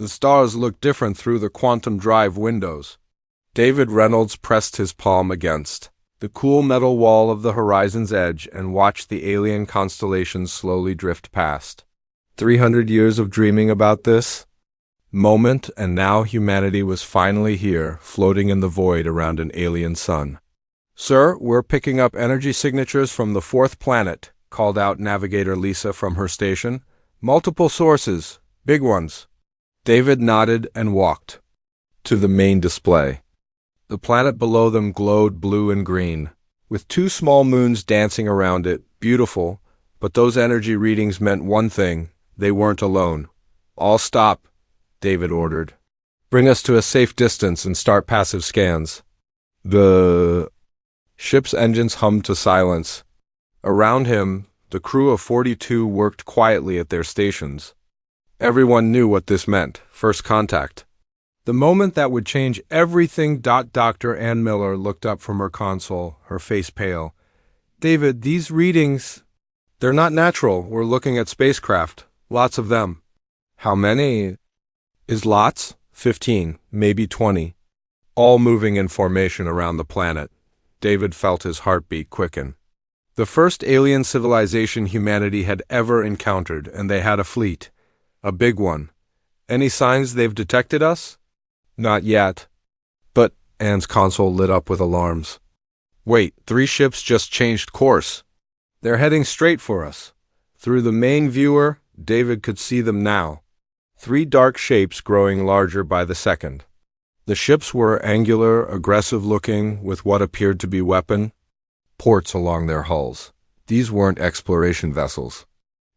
The stars looked different through the quantum drive windows. David Reynolds pressed his palm against the cool metal wall of the horizon's edge and watched the alien constellations slowly drift past. 300 years of dreaming about this moment, and now humanity was finally here, floating in the void around an alien sun. "Sir, we're picking up energy signatures from the fourth planet," called out Navigator Lisa from her station. "Multiple sources, big ones." David nodded and walked to the main display. The planet below them glowed blue and green, with two small moons dancing around it, beautiful, but those energy readings meant one thing: they weren't alone. "All stop," David ordered. "Bring us to a safe distance and start passive scans." The ship's engines hummed to silence. Around him, the crew of 42 worked quietly at their stations. Everyone knew what this meant: first contact. The moment that would change everything. Dr. Ann Miller looked up from her console, her face pale. "David, these readings, they're not natural. We're looking at spacecraft. Lots of them." "How many?" "Is lots? 15, maybe 20. All moving in formation around the planet." David felt his heartbeat quicken. The first alien civilization humanity had ever encountered, and they had a fleet. A big one. "Any signs they've detected us?" "Not yet." "But," Anne's console lit up with alarms. "Wait, 3 ships just changed course. They're heading straight for us." Through the main viewer, David could see them now. 3 dark shapes growing larger by the second. The ships were angular, aggressive-looking, with what appeared to be weapon ports along their hulls. These weren't exploration vessels.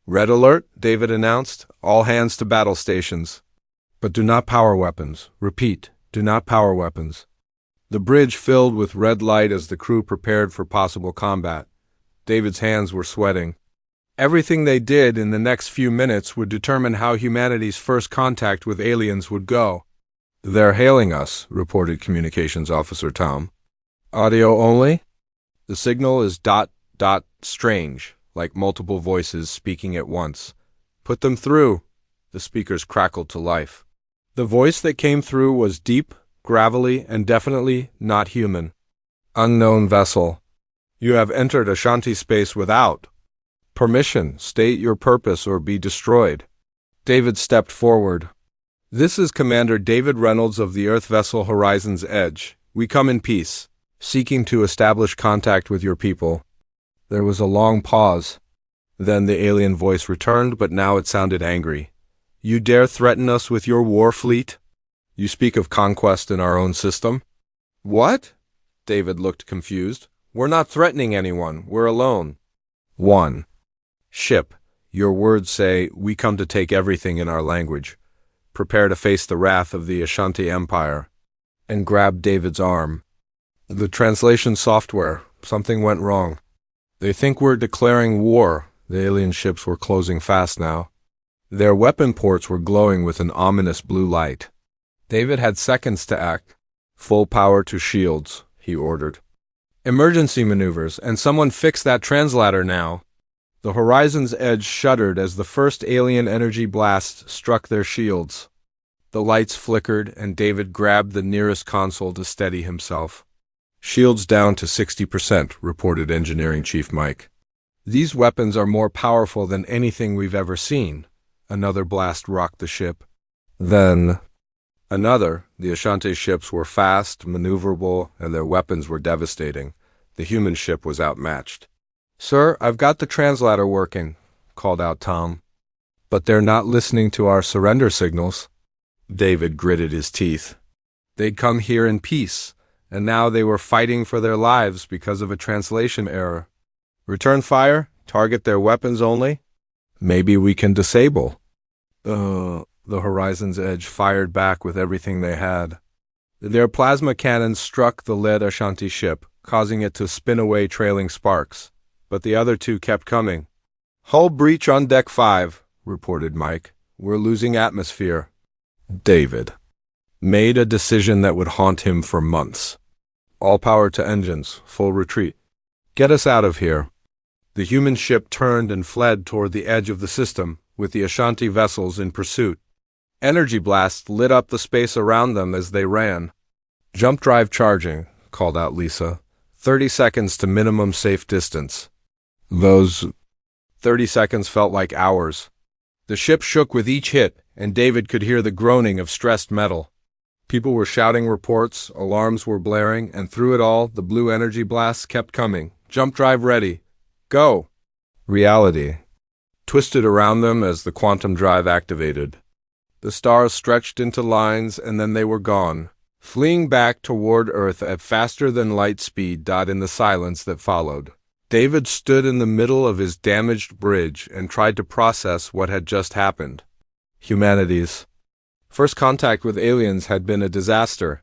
"Red alert," David announced. "All hands to battle stations. But do not power weapons. Repeat, do not power weapons." The bridge filled with red light as the crew prepared for possible combat. David's hands were sweating. Everything they did in the next few minutes would determine how humanity's first contact with aliens would go. "They're hailing us," reported Communications Officer Tom. "Audio only?" "The signal is ... strange, like multiple voices speaking at once." "Put them through." The speakers crackled to life. The voice that came through was deep, gravelly, and definitely not human. "Unknown vessel. You have entered Ashanti space without permission. State your purpose or be destroyed." David stepped forward. "This is Commander David Reynolds of the Earth vessel Horizon's Edge. We come in peace, seeking to establish contact with your people." There was a long pause. Then the alien voice returned, but now it sounded angry. "You dare threaten us with your war fleet? You speak of conquest in our own system?" "What?" David looked confused. "We're not threatening anyone. We're alone." "One ship. Your words say, we come to take everything in our language. Prepare to face the wrath of the Ashanti Empire." And grabbed David's arm. "The translation software. Something went wrong. They think we're declaring war." The alien ships were closing fast now. Their weapon ports were glowing with an ominous blue light. David had seconds to act. "Full power to shields," he ordered. "Emergency maneuvers, and someone fix that translator now." The Horizon's Edge shuddered as the first alien energy blast struck their shields. The lights flickered, and David grabbed the nearest console to steady himself. "Shields down to 60%, reported Engineering Chief Mike. "These weapons are more powerful than anything we've ever seen." Another blast rocked the ship. Then another. The Ashanti ships were fast, maneuverable, and their weapons were devastating. The human ship was outmatched. "Sir, I've got the translator working," called out Tom. "But they're not listening to our surrender signals." David gritted his teeth. They'd come here in peace, and now they were fighting for their lives because of a translation error. "Return fire? Target their weapons only?" "Maybe we can disable." The Horizon's Edge fired back with everything they had. Their plasma cannons struck the lead Ashanti ship, causing it to spin away trailing sparks. But the other 2 kept coming. "Hull breach on deck 5, reported Mike. "We're losing atmosphere." David made a decision that would haunt him for months. "All power to engines, full retreat. Get us out of here." The human ship turned and fled toward the edge of the system, with the Ashanti vessels in pursuit. Energy blasts lit up the space around them as they ran. "Jump drive charging," called out Lisa. 30 seconds to minimum safe distance. Those 30 seconds felt like hours. The ship shook with each hit, and David could hear the groaning of stressed metal. People were shouting reports, alarms were blaring, and through it all, the blue energy blasts kept coming. "Jump drive ready. Go!" Reality twisted around them as the quantum drive activated. The stars stretched into lines, and then they were gone, fleeing back toward Earth at faster-than-light speed. In the silence that followed, David stood in the middle of his damaged bridge and tried to process what had just happened. Humanity's first contact with aliens had been a disaster.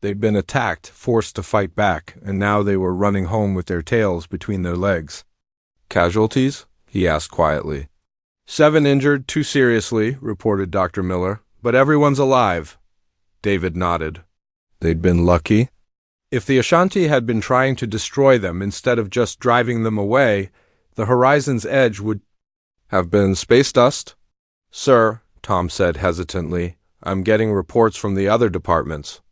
They'd been attacked, forced to fight back, and now they were running home with their tails between their legs. "Casualties?" he asked quietly. 7 injured, 2 seriously," reported Dr. Miller, "but everyone's alive." David nodded. They'd been lucky. If the Ashanti had been trying to destroy them instead of just driving them away, the horizon's edge would have been space dust. "Sir," Tom said hesitantly, "I'm getting reports from the other departments.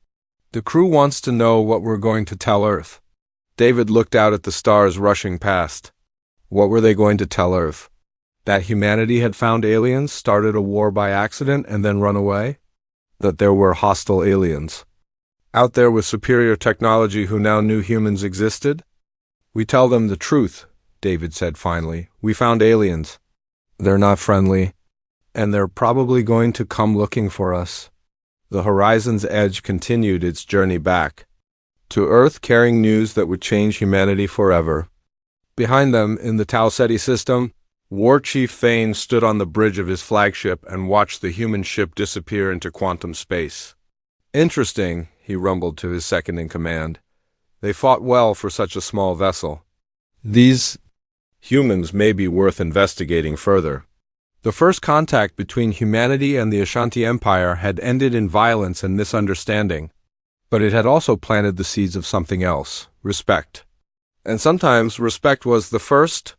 The crew wants to know what we're going to tell Earth." David looked out at the stars rushing past. What were they going to tell Earth? That humanity had found aliens, started a war by accident, and then run away? That there were hostile aliens out there with superior technology who now knew humans existed? "We tell them the truth," David said finally. "We found aliens. They're not friendly, and they're probably going to come looking for us." The horizon's edge continued its journey back to Earth, carrying news that would change humanity forever. Behind them, in the Tau Ceti system, War Chief Thane stood on the bridge of his flagship and watched the human ship disappear into quantum space. "Interesting," he rumbled to his second-in-command. "They fought well for such a small vessel. These humans may be worth investigating further." The first contact between humanity and the Ashanti Empire had ended in violence and misunderstanding, but it had also planted the seeds of something else: respect. And sometimes respect was the first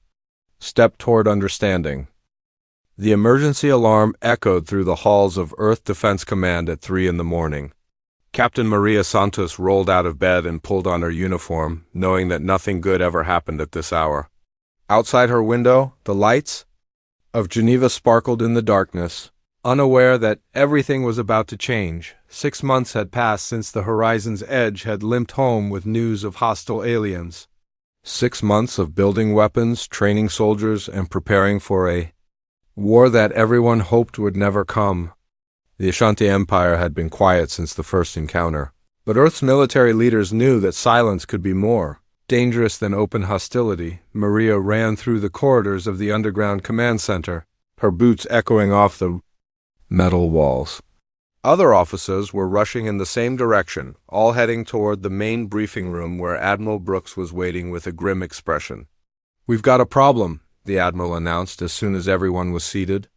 step toward understanding. The emergency alarm echoed through the halls of Earth Defense Command at 3 in the morning. Captain Maria Santos rolled out of bed and pulled on her uniform, knowing that nothing good ever happened at this hour. Outside her window, the lights of Geneva sparkled in the darkness, unaware that everything was about to change. 6 months had passed since the horizon's edge had limped home with news of hostile aliens. 6 months of building weapons, training soldiers, and preparing for a war that everyone hoped would never come. The Ashanti Empire had been quiet since the first encounter, but Earth's military leaders knew that silence could be more dangerous than open hostility. Maria ran through the corridors of the underground command center, her boots echoing off the metal walls. Other officers were rushing in the same direction, all heading toward the main briefing room where Admiral Brooks was waiting with a grim expression. "We've got a problem," the Admiral announced as soon as everyone was seated.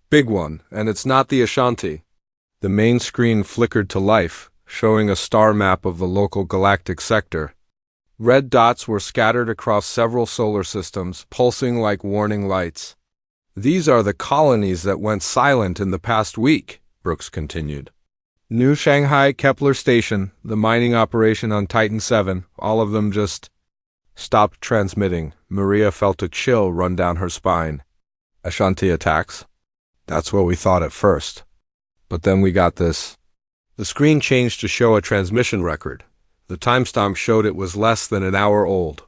Big one, and it's not the Ashanti." The main screen flickered to life, showing a star map of the local galactic sector. Red dots were scattered across several solar systems, pulsing like warning lights. "These are the colonies that went silent in the past week," Brooks continued. "New Shanghai Kepler Station, the mining operation on Titan 7, all of them just stopped transmitting." Maria felt a chill run down her spine. "Ashanti attacks? That's what we thought at first. But then we got this." The screen changed to show a transmission record. The timestamp showed it was less than an hour old.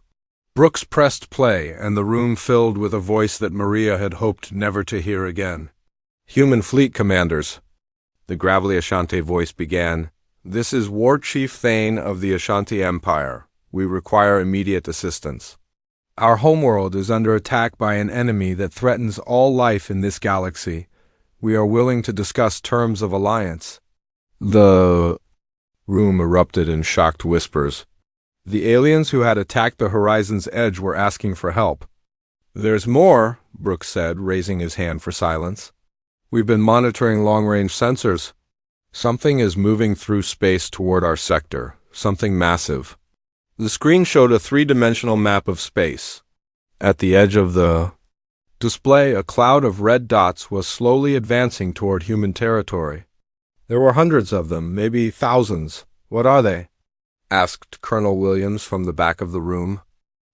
Brooks pressed play, and the room filled with a voice that Maria had hoped never to hear again. "Human fleet commanders," the gravelly Ashanti voice began. "This is War Chief Thane of the Ashanti Empire. We require immediate assistance. Our homeworld is under attack by an enemy that threatens all life in this galaxy. We are willing to discuss terms of alliance." The room erupted in shocked whispers. The aliens who had attacked the horizon's edge were asking for help. "There's more," Brooks said, raising his hand for silence. "We've been monitoring long-range sensors. Something is moving through space toward our sector, something massive." The screen showed a 3-dimensional map of space. At the edge of the display, a cloud of red dots was slowly advancing toward human territory. There were hundreds of them, maybe thousands. What are they? Asked Colonel Williams from the back of the room.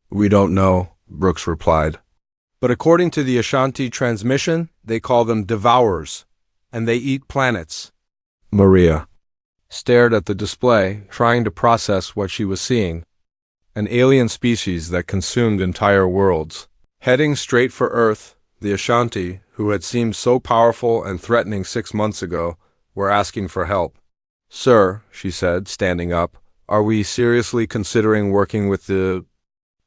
We don't know, Brooks replied. But according to the Ashanti transmission, they call them devourers, and they eat planets. Maria stared at the display, trying to process what she was seeing. An alien species that consumed entire worlds. Heading straight for Earth, the Ashanti, who had seemed so powerful and threatening 6 months ago, were asking for help. Sir, she said, standing up, are we seriously considering working with the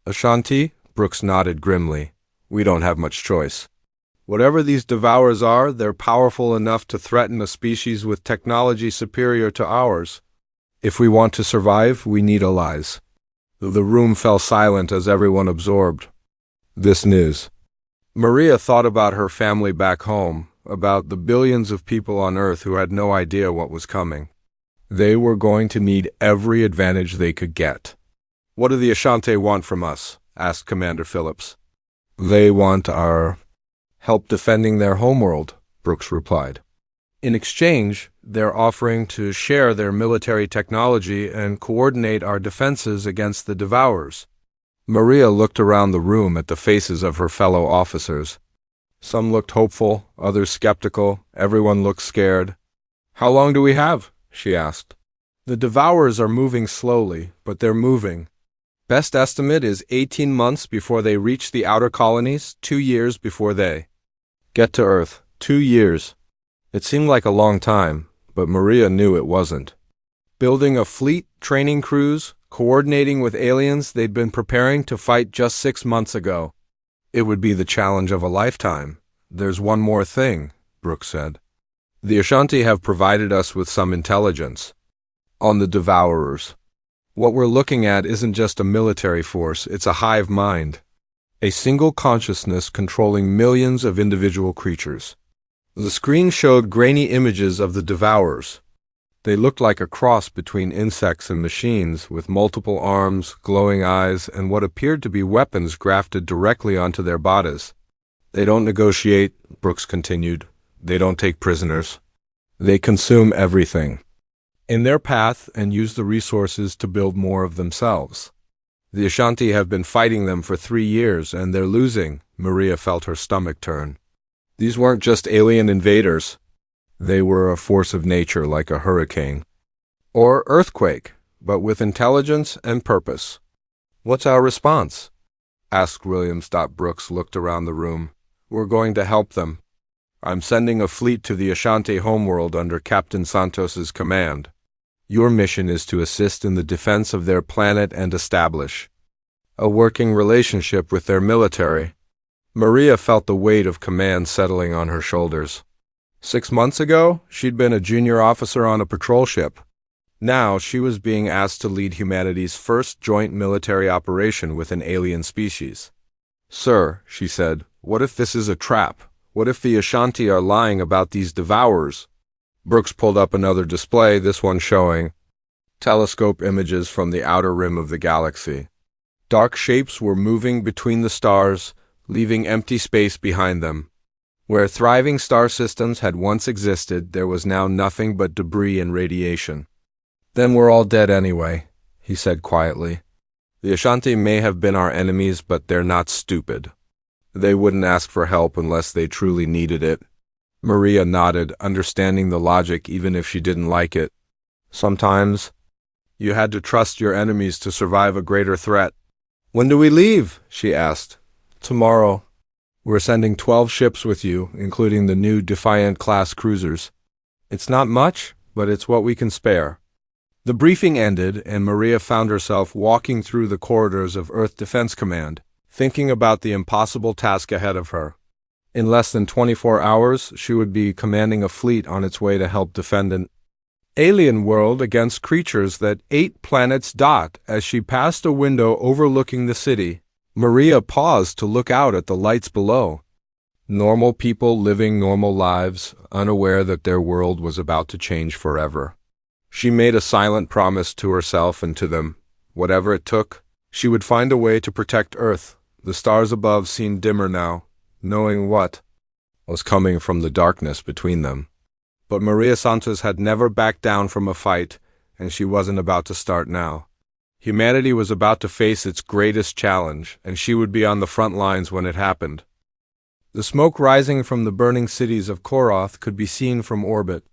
Ashanti? Brooks nodded grimly. We don't have much choice. Whatever these devourers are, they're powerful enough to threaten a species with technology superior to ours. If we want to survive, we need allies. The room fell silent as everyone absorbed this news. Maria thought about her family back home, about the billions of people on Earth who had no idea what was coming. They were going to need every advantage they could get. What do the Ashanti want from us? Asked Commander Phillips. They want our help defending their homeworld, Brooks replied. In exchange, they're offering to share their military technology and coordinate our defenses against the devourers. Maria looked around the room at the faces of her fellow officers. Some looked hopeful, others skeptical, everyone looked scared. How long do we have? She asked. The devourers are moving slowly, but they're moving. Best estimate is 18 months before they reach the outer colonies, 2 years before they get to Earth. 2 years. It seemed like a long time, but Maria knew it wasn't. Building a fleet, training crews, coordinating with aliens they'd been preparing to fight just 6 months ago. It would be the challenge of a lifetime. There's one more thing, Brooks said. The Ashanti have provided us with some intelligence on the devourers. What we're looking at isn't just a military force, it's a hive mind. A single consciousness controlling millions of individual creatures. The screen showed grainy images of the devourers. They looked like a cross between insects and machines, with multiple arms, glowing eyes, and what appeared to be weapons grafted directly onto their bodies. They don't negotiate, Brooks continued. They don't take prisoners. They consume everything in their path and use the resources to build more of themselves. The Ashanti have been fighting them for 3 years, and they're losing. Maria felt her stomach turn. These weren't just alien invaders. They were a force of nature like a hurricane. Or earthquake, but with intelligence and purpose. What's our response? Asked Williams. Brooks looked around the room. We're going to help them. I'm sending a fleet to the Ashanti homeworld under Captain Santos's command. Your mission is to assist in the defense of their planet and establish a working relationship with their military. Maria felt the weight of command settling on her shoulders. 6 months ago, she'd been a junior officer on a patrol ship. Now she was being asked to lead humanity's first joint military operation with an alien species. Sir, she said, what if this is a trap? What if the Ashanti are lying about these devourers? Brooks pulled up another display, this one showing telescope images from the outer rim of the galaxy. Dark shapes were moving between the stars, leaving empty space behind them. Where thriving star systems had once existed, there was now nothing but debris and radiation. Then we're all dead anyway, he said quietly. The Ashanti may have been our enemies, but they're not stupid. They wouldn't ask for help unless they truly needed it. Maria nodded, understanding the logic even if she didn't like it. Sometimes you had to trust your enemies to survive a greater threat. When do we leave? She asked. Tomorrow. We're sending 12 ships with you, including the new Defiant-class cruisers. It's not much, but it's what we can spare. The briefing ended, and Maria found herself walking through the corridors of Earth Defense Command, thinking about the impossible task ahead of her. In less than 24 hours, she would be commanding a fleet on its way to help defend an alien world against creatures that ate planets. As she passed a window overlooking the city, Maria paused to look out at the lights below. Normal people living normal lives, unaware that their world was about to change forever. She made a silent promise to herself and to them. Whatever it took, she would find a way to protect Earth. The stars above seemed dimmer now. knowing what was coming from the darkness between them. But Maria Santos had never backed down from a fight, and she wasn't about to start now. Humanity was about to face its greatest challenge, and she would be on the front lines when it happened. The smoke rising from the burning cities of Koroth could be seen from orbit.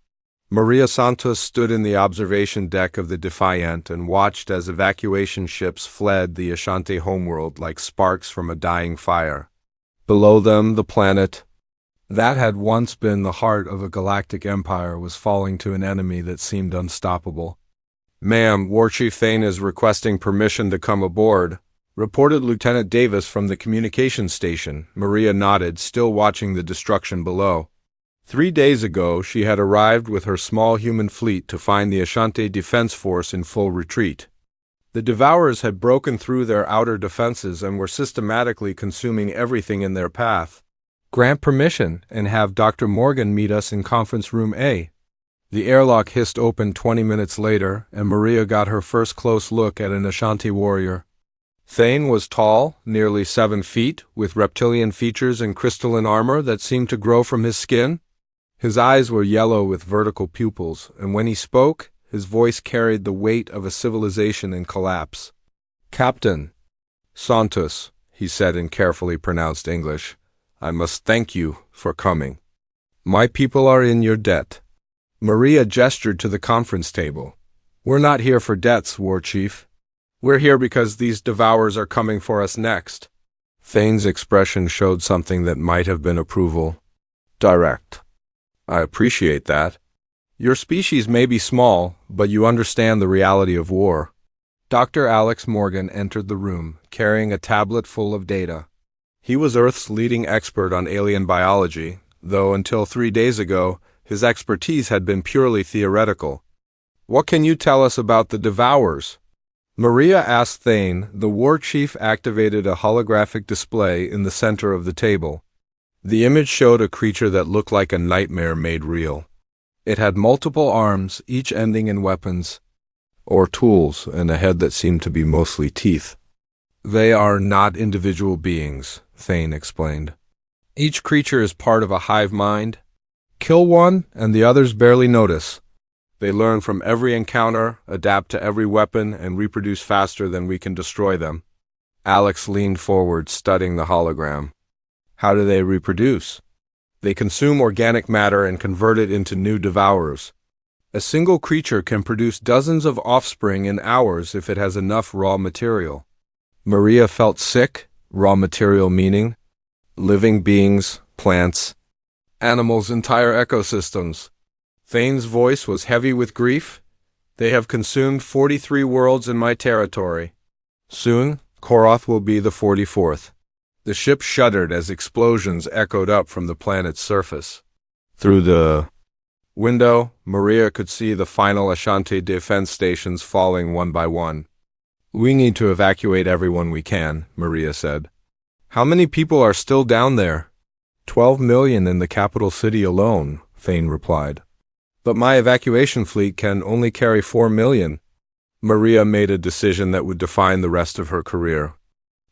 Maria Santos stood in the observation deck of the Defiant and watched as evacuation ships fled the Ashante homeworld like sparks from a dying fire. Below them, the planet that had once been the heart of a galactic empire was falling to an enemy that seemed unstoppable. "Ma'am, Warchief Thane is requesting permission to come aboard," reported Lieutenant Davis from the communications station. Maria nodded, still watching the destruction below. 3 days ago, she had arrived with her small human fleet to find the Ashante Defense Force in full retreat. The Devourers had broken through their outer defenses and were systematically consuming everything in their path. "Grant permission and have Dr. Morgan meet us in Conference Room A." The airlock hissed open 20 minutes later, and Maria got her first close look at an Ashanti warrior. Thane was tall, nearly 7 feet, with reptilian features and crystalline armor that seemed to grow from his skin. His eyes were yellow with vertical pupils, and when he spoke, his voice carried the weight of a civilization in collapse. "Captain Santos," he said in carefully pronounced English, "I must thank you for coming. My people are in your debt." Maria gestured to the conference table. "We're not here for debts, War Chief. We're here because these Devourers are coming for us next." Thane's expression showed something that might have been approval. "Direct. I appreciate that. Your species may be small, but you understand the reality of war." Dr. Alex Morgan entered the room, carrying a tablet full of data. He was Earth's leading expert on alien biology, though until 3 days ago, his expertise had been purely theoretical. "What can you tell us about the Devourers?" Maria asked Thane. The war chief activated a holographic display in the center of the table. The image showed a creature that looked like a nightmare made real. It had multiple arms, each ending in weapons or tools, and a head that seemed to be mostly teeth. "They are not individual beings," Thane explained. "Each creature is part of a hive mind. Kill one, and the others barely notice. They learn from every encounter, adapt to every weapon, and reproduce faster than we can destroy them." Alex leaned forward, studying the hologram. "How do they reproduce?" "They consume organic matter and convert it into new Devourers. A single creature can produce dozens of offspring in hours if it has enough raw material." Maria felt sick. Raw material meaning living beings, plants, animals, entire ecosystems. Thane's voice was heavy with grief. "They have consumed 43 worlds in my territory. Soon, Koroth will be the 44th. The ship shuddered as explosions echoed up from the planet's surface. Through the window, Maria could see the final Ashanti defense stations falling one by one. "We need to evacuate everyone we can," Maria said. "How many people are still down there?" 12 million in the capital city alone, Thane replied. "But my evacuation fleet can only carry 4 million. Maria made a decision that would define the rest of her career.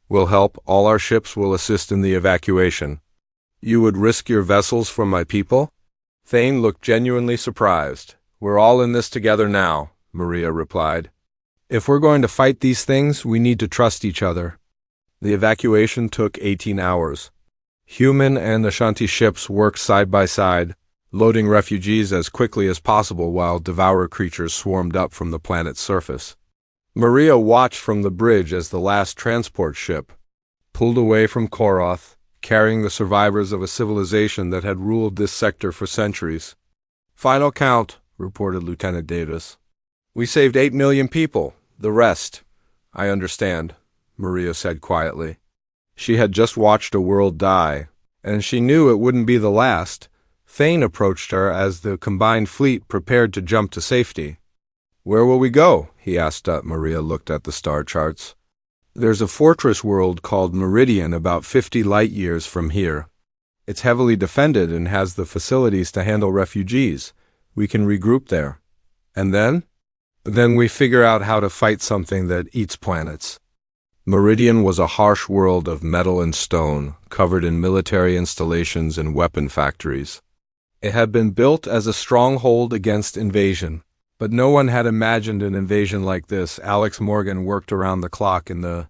"We'll help. All our ships will assist in the evacuation." "You would risk your vessels for my people?" Thane looked genuinely surprised. "We're all in this together now," Maria replied. "If we're going to fight these things, we need to trust each other." The evacuation took 18 hours. Human and Ashanti ships worked side by side, loading refugees as quickly as possible while Devourer creatures swarmed up from the planet's surface. Maria watched from the bridge as the last transport ship pulled away from Koroth, carrying the survivors of a civilization that had ruled this sector for centuries. "Final count," reported Lieutenant Davis. "We saved 8 million people. The rest, I understand," Maria said quietly. She had just watched a world die, and she knew it wouldn't be the last. Thane approached her as the combined fleet prepared to jump to safety. "Where will we go?" he asked. Maria looked at the star charts. "There's a fortress world called Meridian about 50 light years from here. It's heavily defended and has the facilities to handle refugees. We can regroup there. And then? Then we figure out how to fight something that eats planets." Meridian was a harsh world of metal and stone, covered in military installations and weapon factories. It had been built as a stronghold against invasion, but no one had imagined an invasion like this. Alex Morgan worked around the clock in the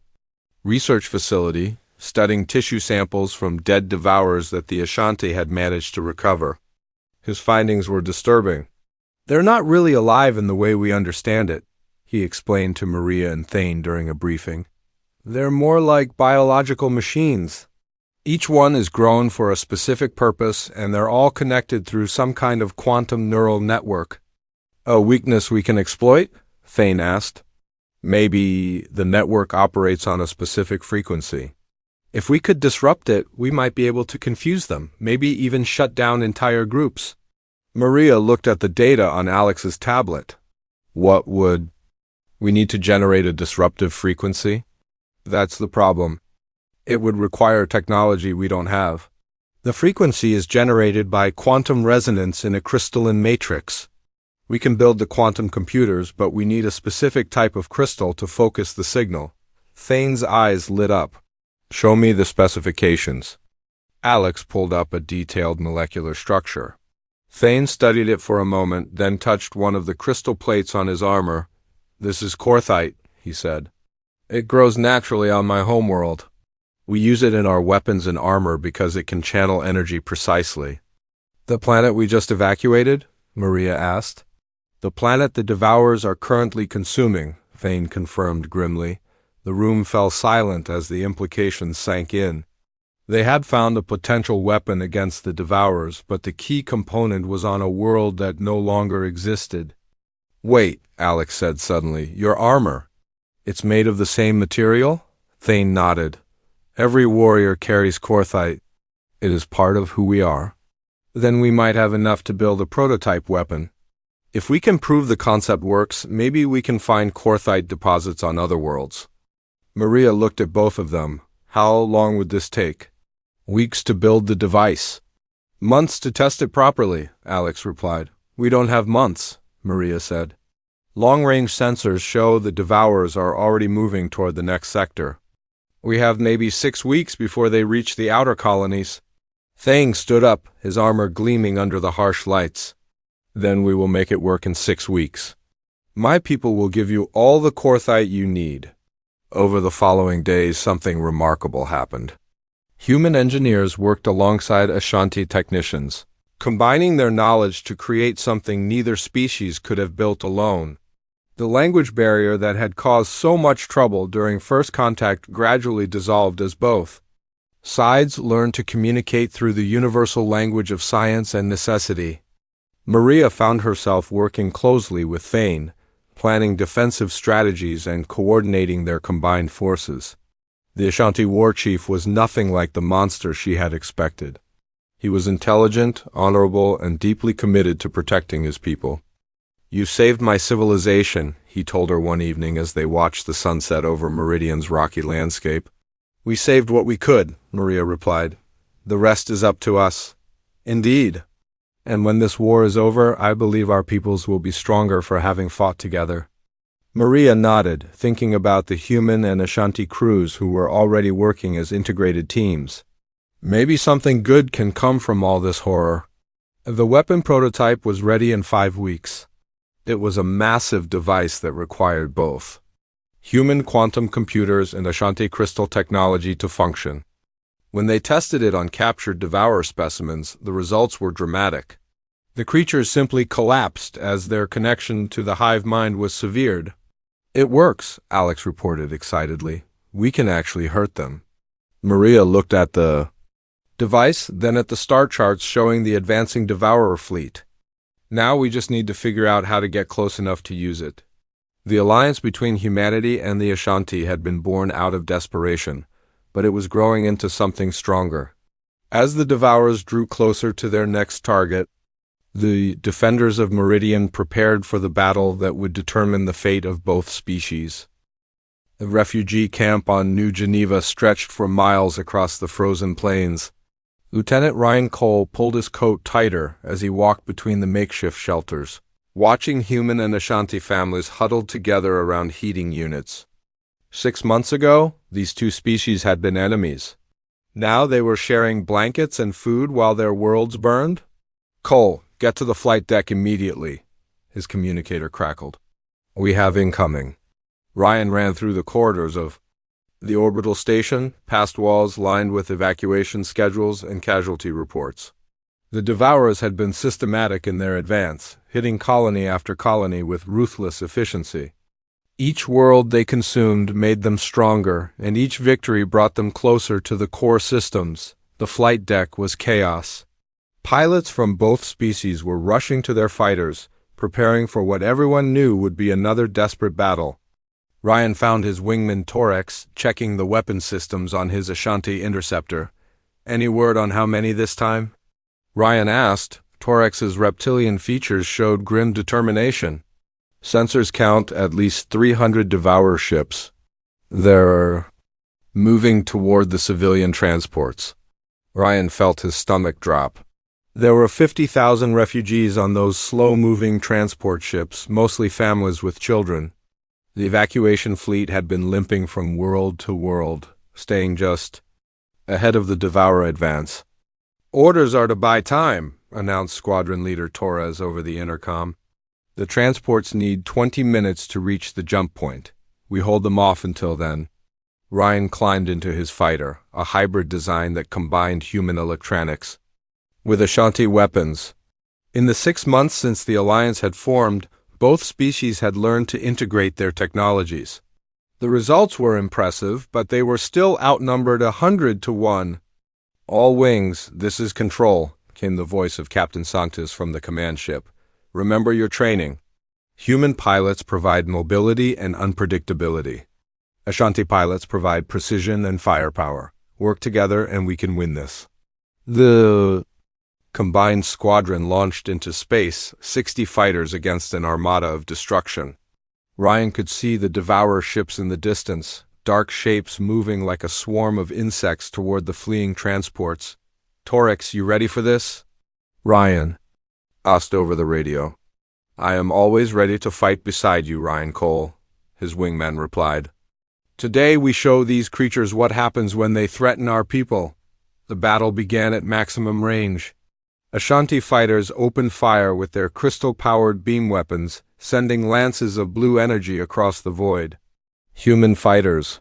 research facility, studying tissue samples from dead devourers that the Ashanti had managed to recover. His findings were disturbing. "They're not really alive in the way we understand it," he explained to Maria and Thane during a briefing. "They're more like biological machines. Each one is grown for a specific purpose, and they're all connected through some kind of quantum neural network." "A weakness we can exploit?" Thane asked. "Maybe the network operates on a specific frequency. If we could disrupt it, we might be able to confuse them, maybe even shut down entire groups." Maria looked at the data on Alex's tablet. "What would we need to generate a disruptive frequency?" "That's the problem. It would require technology we don't have. The frequency is generated by quantum resonance in a crystalline matrix. We can build the quantum computers, but we need a specific type of crystal to focus the signal." Thane's eyes lit up. "Show me the specifications." Alex pulled up a detailed molecular structure. Thane studied it for a moment, then touched one of the crystal plates on his armor. "This is quartzite," he said. "It grows naturally on my homeworld. We use it in our weapons and armor because it can channel energy precisely." "The planet we just evacuated?" Maria asked. "The planet the Devourers are currently consuming," Thane confirmed grimly. The room fell silent as the implications sank in. They had found a potential weapon against the Devourers, but the key component was on a world that no longer existed. "Wait," Alex said suddenly, "your armor. It's made of the same material?" Thane nodded. "Every warrior carries quartzite. It is part of who we are." "Then we might have enough to build a prototype weapon. If we can prove the concept works, maybe we can find quartzite deposits on other worlds." Maria looked at both of them. "How long would this take?" "Weeks to build the device." "Months to test it properly," Alex replied. "We don't have months," Maria said. "Long-range sensors show the Devourers are already moving toward the next sector. We have maybe 6 weeks before they reach the outer colonies." Thane stood up, his armor gleaming under the harsh lights. "Then we will make it work in 6 weeks. My people will give you all the quartzite you need." Over the following days, something remarkable happened. Human engineers worked alongside Ashanti technicians, combining their knowledge to create something neither species could have built alone. The language barrier that had caused so much trouble during first contact gradually dissolved as both sides learned to communicate through the universal language of science and necessity. Maria found herself working closely with Thane, planning defensive strategies and coordinating their combined forces. The Ashanti war chief was nothing like the monster she had expected. He was intelligent, honorable, and deeply committed to protecting his people. "You saved my civilization," he told her one evening as they watched the sunset over Meridian's rocky landscape. "We saved what we could," Maria replied. "The rest is up to us." "Indeed. And when this war is over, I believe our peoples will be stronger for having fought together." Maria nodded, thinking about the human and Ashanti crews who were already working as integrated teams. Maybe something good can come from all this horror. The weapon prototype was ready in 5 weeks. It was a massive device that required both human quantum computers and Ashanti crystal technology to function. When they tested it on captured devourer specimens, the results were dramatic. The creatures simply collapsed as their connection to the hive mind was severed. "It works," Alex reported excitedly. "We can actually hurt them." Maria looked at the device, then at the star charts showing the advancing devourer fleet. "Now we just need to figure out how to get close enough to use it." The alliance between humanity and the Ashanti had been born out of desperation, but it was growing into something stronger. As the Devourers drew closer to their next target, the defenders of Meridian prepared for the battle that would determine the fate of both species. The refugee camp on New Geneva stretched for miles across the frozen plains. Lieutenant Ryan Cole pulled his coat tighter as he walked between the makeshift shelters, watching human and Ashanti families huddled together around heating units. 6 months ago, these two species had been enemies. Now they were sharing blankets and food while their worlds burned? Cole, get to the flight deck immediately, his communicator crackled. We have incoming. Ryan ran through the corridors of the orbital station, past walls lined with evacuation schedules and casualty reports. The Devourers had been systematic in their advance, hitting colony after colony with ruthless efficiency. Each world they consumed made them stronger, and each victory brought them closer to the core systems. The flight deck was chaos. Pilots from both species were rushing to their fighters, preparing for what everyone knew would be another desperate battle. Ryan found his wingman Torex checking the weapon systems on his Ashanti interceptor. Any word on how many this time? Ryan asked. Torex's reptilian features showed grim determination. Sensors count at least 300 Devourer ships. They're moving toward the civilian transports. Ryan felt his stomach drop. There were 50,000 refugees on those slow-moving transport ships, mostly families with children. The evacuation fleet had been limping from world to world, staying just ahead of the Devourer advance. Orders are to buy time, announced Squadron Leader Torres over the intercom. The transports need 20 minutes to reach the jump point. We hold them off until then. Ryan climbed into his fighter, a hybrid design that combined human electronics with Ashanti weapons. In the 6 months since the alliance had formed, both species had learned to integrate their technologies. The results were impressive, but they were still outnumbered 100 to 1. All wings, this is Control, came the voice of Captain Sanctus from the command ship. Remember your training. Human pilots provide mobility and unpredictability. Ashanti pilots provide precision and firepower. Work together and we can win this. The combined squadron launched into space, 60 fighters against an armada of destruction. Ryan could see the Devourer ships in the distance, dark shapes moving like a swarm of insects toward the fleeing transports. Torex, you ready for this? Ryan asked over the radio. I am always ready to fight beside you, Ryan Cole, his wingman replied. Today we show these creatures what happens when they threaten our people. The battle began at maximum range. Ashanti fighters opened fire with their crystal-powered beam weapons, sending lances of blue energy across the void. Human fighters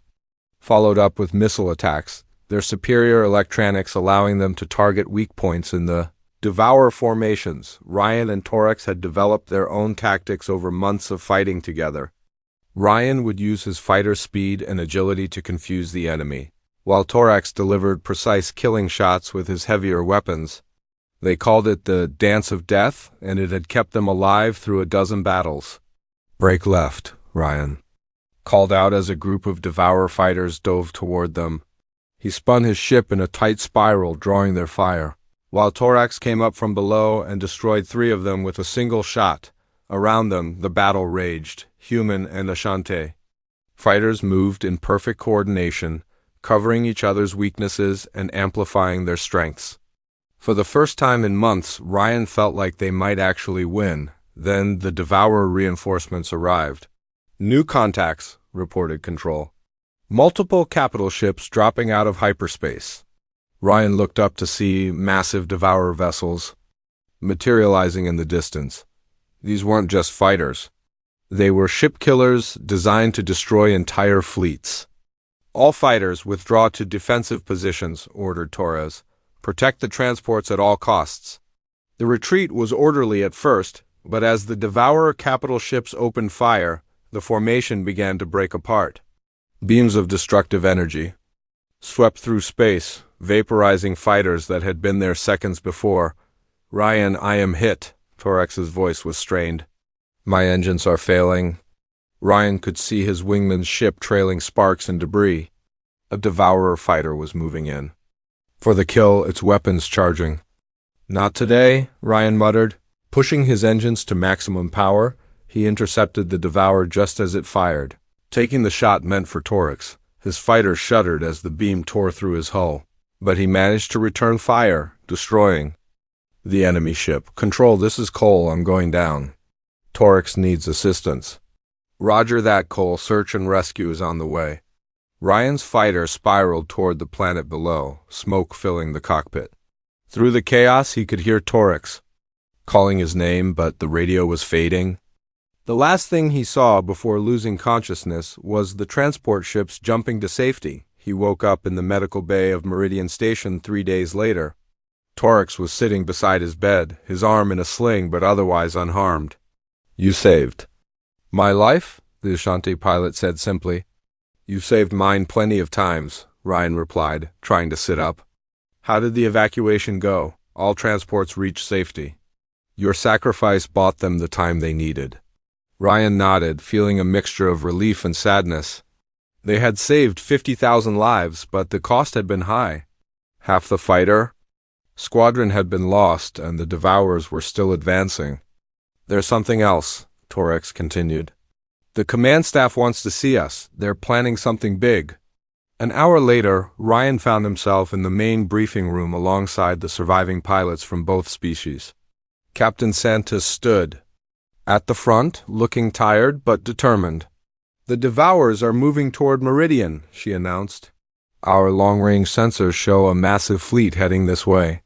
followed up with missile attacks, their superior electronics allowing them to target weak points in the Devourer formations. Ryan and Torex had developed their own tactics over months of fighting together. Ryan would use his fighter speed and agility to confuse the enemy, while Torex delivered precise killing shots with his heavier weapons. They called it the Dance of Death, and it had kept them alive through a dozen battles. Break left, Ryan called out as a group of Devourer fighters dove toward them. He spun his ship in a tight spiral, drawing their fire, while Torex came up from below and destroyed 3 of them with a single shot. Around them, the battle raged, human and Ashanti. Fighters moved in perfect coordination, covering each other's weaknesses and amplifying their strengths. For the first time in months, Ryan felt like they might actually win. Then the Devourer reinforcements arrived. New contacts, reported Control. Multiple capital ships dropping out of hyperspace. Ryan looked up to see massive Devourer vessels materializing in the distance. These weren't just fighters. They were ship killers designed to destroy entire fleets. All fighters withdraw to defensive positions, ordered Torres. Protect the transports at all costs. The retreat was orderly at first, but as the Devourer capital ships opened fire, the formation began to break apart. Beams of destructive energy swept through space, vaporizing fighters that had been there seconds before. Ryan, I am hit. Torex's voice was strained. My engines are failing. Ryan could see his wingman's ship trailing sparks and debris. A Devourer fighter was moving in. For the kill, its weapons charging. Not today, Ryan muttered. Pushing his engines to maximum power, he intercepted the Devourer just as it fired, taking the shot meant for Torex. His fighter shuddered as the beam tore through his hull, but he managed to return fire, destroying the enemy ship. Control, this is Cole. I'm going down. Torex needs assistance. Roger that, Cole. Search and rescue is on the way. Ryan's fighter spiraled toward the planet below, smoke filling the cockpit. Through the chaos, he could hear Torix calling his name, but the radio was fading. The last thing he saw before losing consciousness was the transport ships jumping to safety. He woke up in the medical bay of Meridian Station 3 days later. Torix was sitting beside his bed, his arm in a sling but otherwise unharmed. "You saved my life," the Ashanti pilot said simply. "You saved mine plenty of times," Ryan replied, trying to sit up. "How did the evacuation go? All transports reached safety." "Your sacrifice bought them the time they needed." Ryan nodded, feeling a mixture of relief and sadness. They had saved 50,000 lives, but the cost had been high. Half the fighter squadron had been lost, and the Devourers were still advancing. "There's something else," Torix continued. "The command staff wants to see us. They're planning something big." An hour later, Ryan found himself in the main briefing room alongside the surviving pilots from both species. Captain Santos stood at the front, looking tired but determined. "The Devourers are moving toward Meridian," she announced. "Our long-range sensors show a massive fleet heading this way.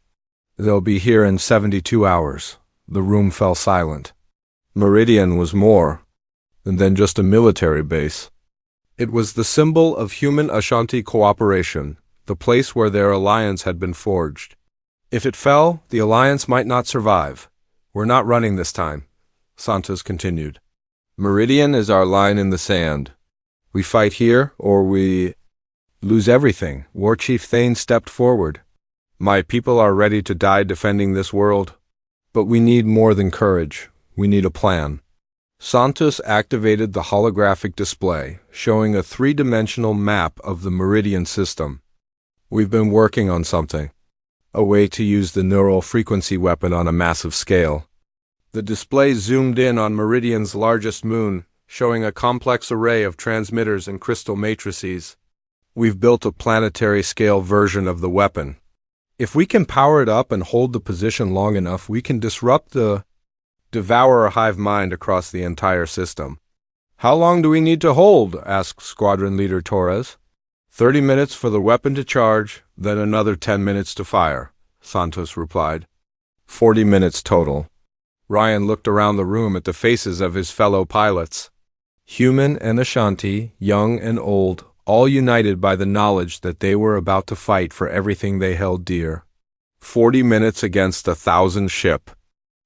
They'll be here in 72 hours. The room fell silent. Meridian was more than just a military base. It was the symbol of human Ashanti cooperation, the place where their alliance had been forged. If it fell, the alliance might not survive. "We're not running this time," Santos continued. "Meridian is our line in the sand. We fight here, or we lose everything." War Chief Thane stepped forward. "My people are ready to die defending this world. But we need more than courage. We need a plan." Santos activated the holographic display, showing a three-dimensional map of the Meridian system. "We've been working on something. A way to use the neural frequency weapon on a massive scale." The display zoomed in on Meridian's largest moon, showing a complex array of transmitters and crystal matrices. "We've built a planetary-scale version of the weapon. If we can power it up and hold the position long enough, we can disrupt the Devourer hive mind across the entire system." "How long do we need to hold?" asked Squadron Leader Torres. 30 minutes for the weapon to charge, then another 10 minutes to fire," Santos replied. 40 minutes total." Ryan looked around the room at the faces of his fellow pilots. Human and Ashanti, young and old, all united by the knowledge that they were about to fight for everything they held dear. 40 minutes against 1,000-ship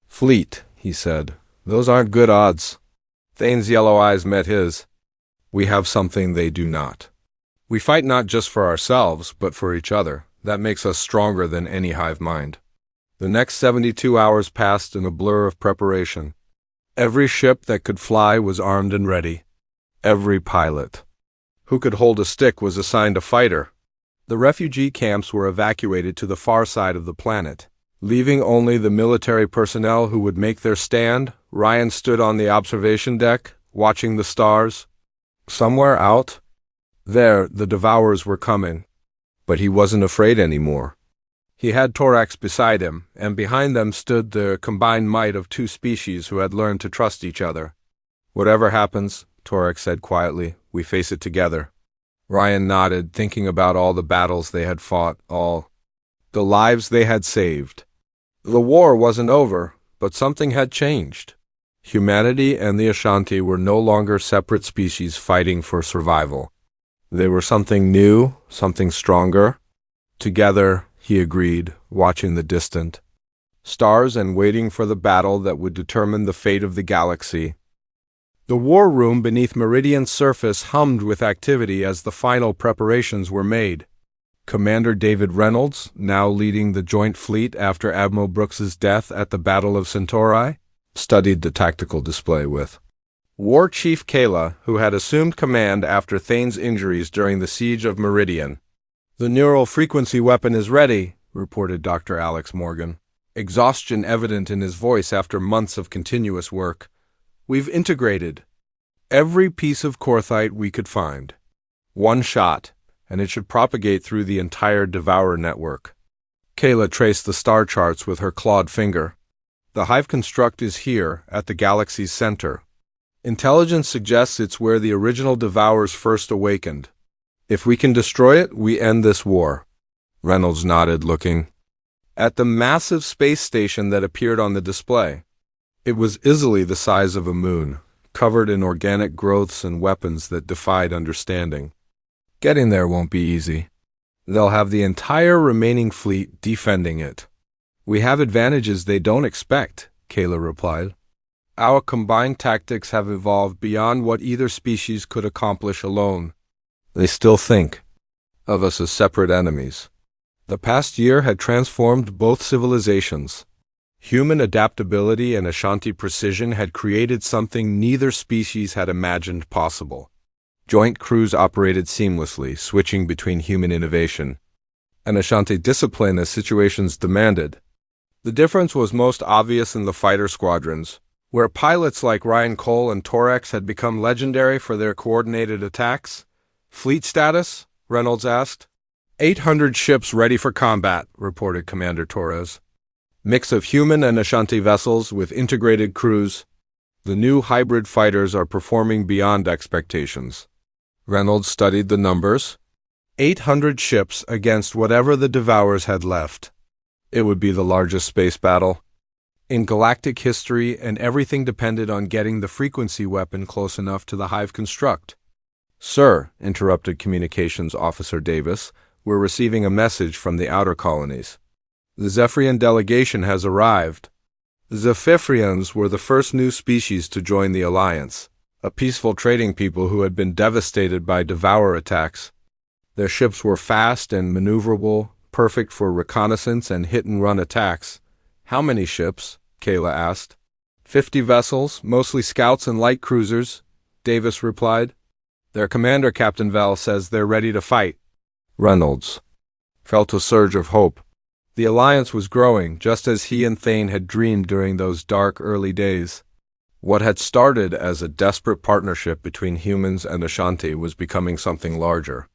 fleet, he said. "Those aren't good odds." Thane's yellow eyes met his. "We have something they do not. We fight not just for ourselves, but for each other. That makes us stronger than any hive mind." The next 72 hours passed in a blur of preparation. Every ship that could fly was armed and ready. Every pilot who could hold a stick was assigned a fighter. The refugee camps were evacuated to the far side of the planet. Leaving only the military personnel who would make their stand, Ryan stood on the observation deck, watching the stars. Somewhere out there, the Devourers were coming, but he wasn't afraid anymore. He had Torax beside him, and behind them stood the combined might of two species who had learned to trust each other. "Whatever happens," Torax said quietly, "we face it together." Ryan nodded, thinking about all the battles they had fought, all the lives they had saved. The war wasn't over, but something had changed. Humanity and the Ashanti were no longer separate species fighting for survival. They were something new, something stronger. Together, he agreed, watching the distant stars and waiting for the battle that would determine the fate of the galaxy. The war room beneath Meridian's surface hummed with activity as the final preparations were made. Commander David Reynolds, now leading the joint fleet after Admiral Brooks's death at the Battle of Centauri, studied the tactical display with War Chief Kayla, who had assumed command after Thane's injuries during the siege of Meridian. "The neural frequency weapon is ready," reported Dr. Alex Morgan, exhaustion evident in his voice after months of continuous work. "We've integrated every piece of Korthite we could find. One shot, and it should propagate through the entire Devourer network." Kayla traced the star charts with her clawed finger. "The hive construct is here, at the galaxy's center. Intelligence suggests it's where the original Devourers first awakened. If we can destroy it, we end this war. Reynolds nodded, looking at the massive space station that appeared on the display. It was easily the size of a moon, covered in organic growths and weapons that defied understanding. Getting there won't be easy. They'll have the entire remaining fleet defending it. We have advantages they don't expect, Kayla replied. Our combined tactics have evolved beyond what either species could accomplish alone. They still think of us as separate enemies. The past year had transformed both civilizations. Human adaptability and Ashanti precision had created something neither species had imagined possible. Joint crews operated seamlessly, switching between human innovation and Ashanti discipline as situations demanded. The difference was most obvious in the fighter squadrons, where pilots like Ryan Cole and Torex had become legendary for their coordinated attacks. Fleet status? Reynolds asked. 800 ships ready for combat, reported Commander Torres. Mix of human and Ashanti vessels with integrated crews. The new hybrid fighters are performing beyond expectations. Reynolds studied the numbers. 800 ships against whatever the Devourers had left. It would be the largest space battle in galactic history, and everything depended on getting the frequency weapon close enough to the Hive construct. Sir, interrupted Communications Officer Davis, we're receiving a message from the outer colonies. The Zephyrian delegation has arrived. The Zephyrians were the first new species to join the Alliance, a peaceful trading people who had been devastated by Devourer attacks. Their ships were fast and maneuverable, perfect for reconnaissance and hit-and-run attacks. How many ships? Kayla asked. 50 vessels, mostly scouts and light cruisers, Davis replied. Their commander, Captain Val, says they're ready to fight. Reynolds felt a surge of hope. The Alliance was growing, just as he and Thane had dreamed during those dark early days. What had started as a desperate partnership between humans and Ashanti was becoming something larger.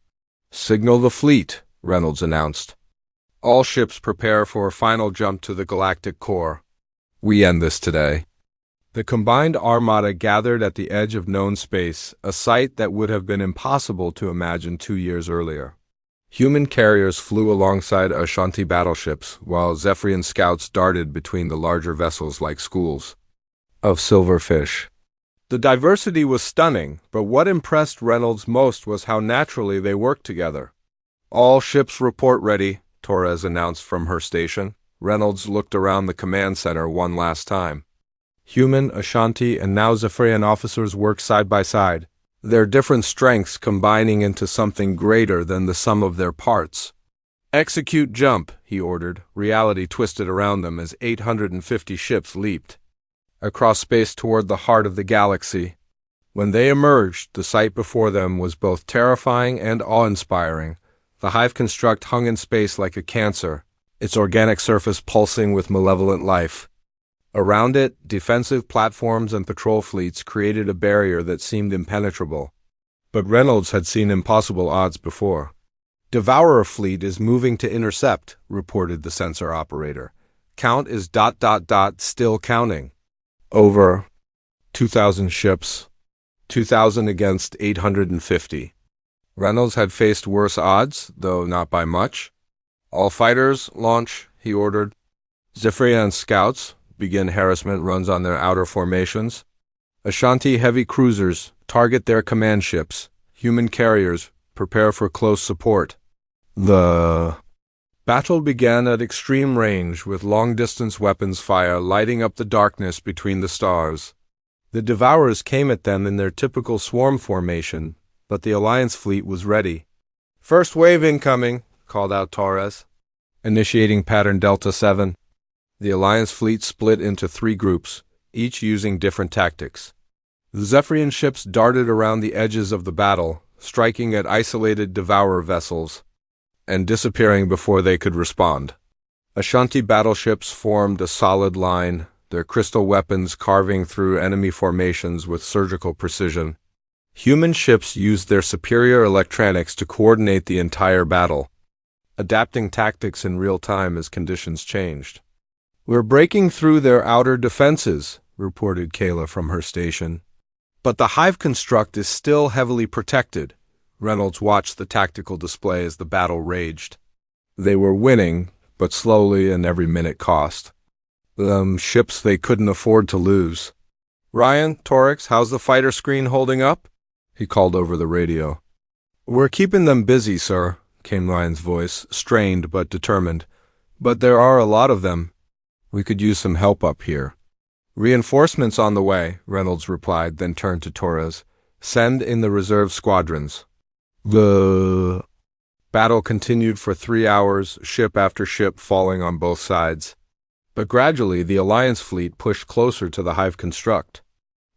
Signal the fleet, Reynolds announced. All ships prepare for a final jump to the galactic core. We end this today. The combined armada gathered at the edge of known space, a sight that would have been impossible to imagine 2 years earlier. Human carriers flew alongside Ashanti battleships, while Zephyrian scouts darted between the larger vessels like schools of silverfish. The diversity was stunning, but what impressed Reynolds most was how naturally they worked together. All ships report ready, Torres announced from her station. Reynolds looked around the command center one last time. Human, Ashanti, and now Zephyrian officers worked side by side, their different strengths combining into something greater than the sum of their parts. Execute jump, he ordered. Reality twisted around them as 850 ships leaped across space toward the heart of the galaxy. When they emerged, the sight before them was both terrifying and awe-inspiring. The Hive construct hung in space like a cancer, its organic surface pulsing with malevolent life. Around it, defensive platforms and patrol fleets created a barrier that seemed impenetrable. But Reynolds had seen impossible odds before. Devourer fleet is moving to intercept, reported the sensor operator. Count is ... still counting. Over 2,000 ships. 2,000 against 850. Reynolds had faced worse odds, though not by much. All fighters, launch, he ordered. Zephyrian scouts, begin harassment runs on their outer formations. Ashanti heavy cruisers, target their command ships. Human carriers, prepare for close support. The battle began at extreme range, with long-distance weapons fire lighting up the darkness between the stars. The Devourers came at them in their typical swarm formation, but the Alliance fleet was ready. First wave incoming, called out Torres, initiating pattern Delta 7. The Alliance fleet split into 3 groups, each using different tactics. The Zephyrian ships darted around the edges of the battle, striking at isolated Devourer vessels, and disappearing before they could respond. Ashanti battleships formed a solid line, their crystal weapons carving through enemy formations with surgical precision. Human ships used their superior electronics to coordinate the entire battle, adapting tactics in real time as conditions changed. We're breaking through their outer defenses, reported Kayla from her station. But the hive construct is still heavily protected. Reynolds watched the tactical display as the battle raged. They were winning, but slowly and every minute cost. Ships they couldn't afford to lose. "Ryan, Torix, how's the fighter screen holding up?" he called over the radio. "We're keeping them busy, sir," came Ryan's voice, strained but determined. "But there are a lot of them. We could use some help up here." "Reinforcements on the way," Reynolds replied, then turned to Torres. "Send in the reserve squadrons." The battle continued for 3 hours, ship after ship falling on both sides. But gradually the Alliance fleet pushed closer to the hive construct.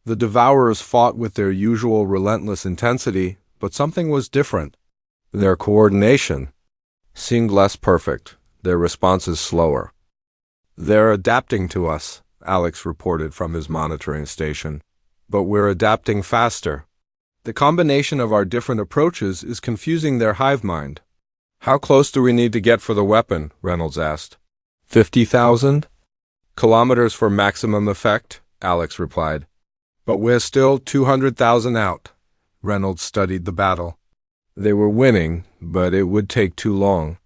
The Devourers fought with their usual relentless intensity, but something was different. Their coordination seemed less perfect, their responses slower. "They're adapting to us," Alex reported from his monitoring station. "But we're adapting faster. The combination of our different approaches is confusing their hive mind." "How close do we need to get for the weapon?" Reynolds asked. 50,000 kilometers for maximum effect, Alex replied. "But we're still 200,000 out." Reynolds studied the battle. They were winning, but it would take too long.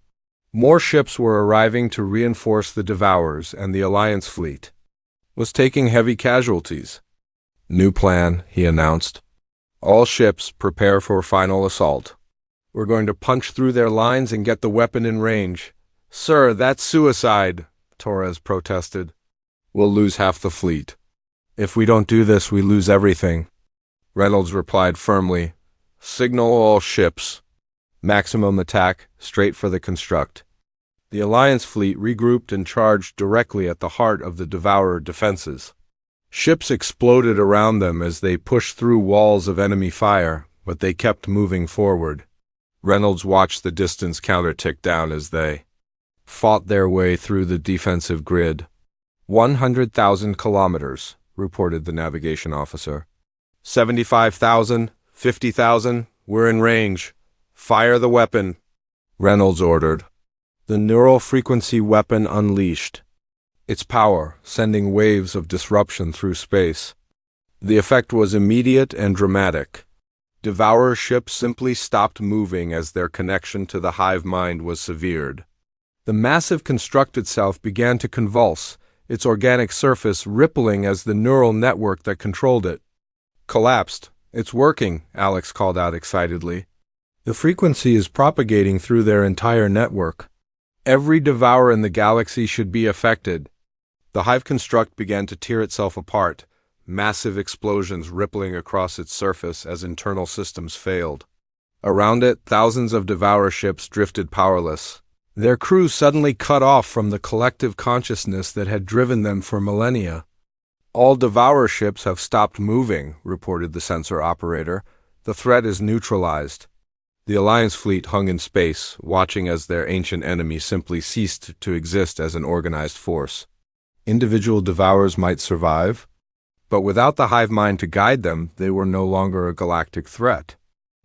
More ships were arriving to reinforce the Devourers, and the Alliance fleet was taking heavy casualties. "New plan," he announced. "All ships prepare for final assault. We're going to punch through their lines and get the weapon in range." "Sir, that's suicide," Torres protested. "We'll lose half the fleet. If we don't do this, we lose everything." Reynolds replied firmly. "Signal all ships. Maximum attack, straight for the construct." The Alliance fleet regrouped and charged directly at the heart of the Devourer defenses. Ships exploded around them as they pushed through walls of enemy fire, but they kept moving forward. Reynolds watched the distance counter tick down as they fought their way through the defensive grid. 100,000 kilometers, reported the navigation officer. 75,000, 50,000, we're in range. Fire the weapon, Reynolds ordered. The neural frequency weapon unleashed its power, sending waves of disruption through space. The effect was immediate and dramatic. Devourer ships simply stopped moving as their connection to the hive mind was severed. The massive construct itself began to convulse, its organic surface rippling as the neural network that controlled it collapsed. "It's working," Alex called out excitedly. "The frequency is propagating through their entire network. Every devourer in the galaxy should be affected." The hive construct began to tear itself apart, massive explosions rippling across its surface as internal systems failed. Around it, thousands of devourer ships drifted powerless, their crews suddenly cut off from the collective consciousness that had driven them for millennia. "All devourer ships have stopped moving," reported the sensor operator. "The threat is neutralized." The Alliance fleet hung in space, watching as their ancient enemy simply ceased to exist as an organized force. Individual devourers might survive, but without the hive mind to guide them, they were no longer a galactic threat.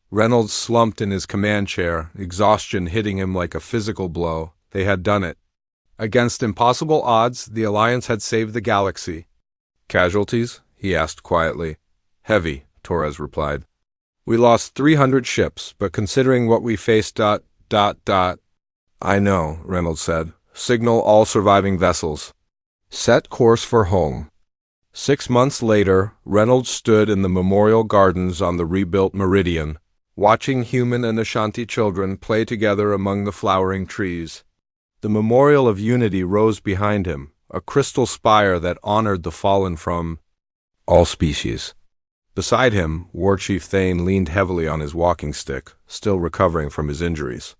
Reynolds slumped in his command chair, exhaustion hitting him like a physical blow. They had done it. Against impossible odds, the Alliance had saved the galaxy. "Casualties?" he asked quietly. "Heavy," Torres replied. "We lost 300 ships, but considering what we faced... "I know," Reynolds said. "Signal all surviving vessels. Set course for home." 6 months later, Reynolds stood in the memorial gardens on the rebuilt Meridian, watching human and Ashanti children play together among the flowering trees. The memorial of unity rose behind him, a crystal spire that honored the fallen from all species. Beside him, War Chief Thane leaned heavily on his walking stick, still recovering from his injuries.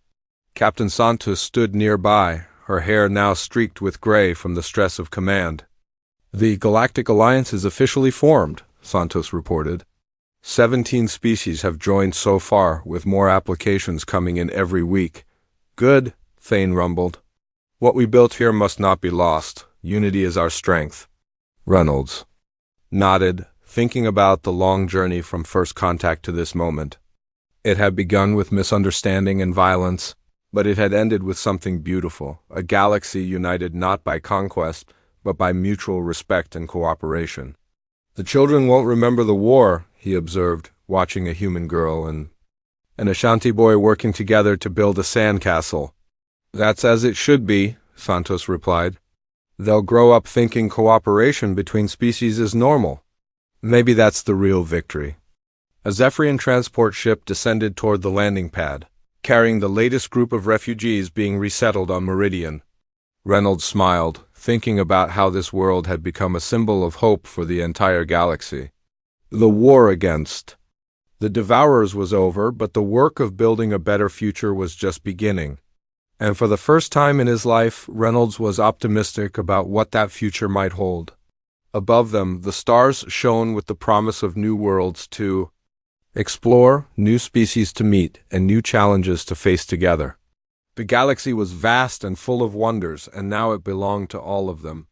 Captain Santos stood nearby, her hair now streaked with gray from the stress of command. "The Galactic Alliance is officially formed," Santos reported. 17 species have joined so far, with more applications coming in every week. "Good," Thane rumbled. "What we built here must not be lost. Unity is our strength." Reynolds nodded, thinking about the long journey from first contact to this moment. It had begun with misunderstanding and violence, but it had ended with something beautiful, a galaxy united not by conquest, but by mutual respect and cooperation. "The children won't remember the war," he observed, watching a human girl and an Ashanti boy working together to build a sandcastle. That's as it should be, Santos replied. They'll grow up thinking cooperation between species is normal. Maybe that's the real victory. A Zephyrian transport ship descended toward the landing pad, carrying the latest group of refugees being resettled on Meridian. Reynolds smiled, thinking about how this world had become a symbol of hope for the entire galaxy. The war against the Devourers was over, but the work of building a better future was just beginning. And for the first time in his life, Reynolds was optimistic about what that future might hold. Above them, the stars shone with the promise of new worlds to explore, new species to meet, and new challenges to face together. The galaxy was vast and full of wonders, and now it belonged to all of them.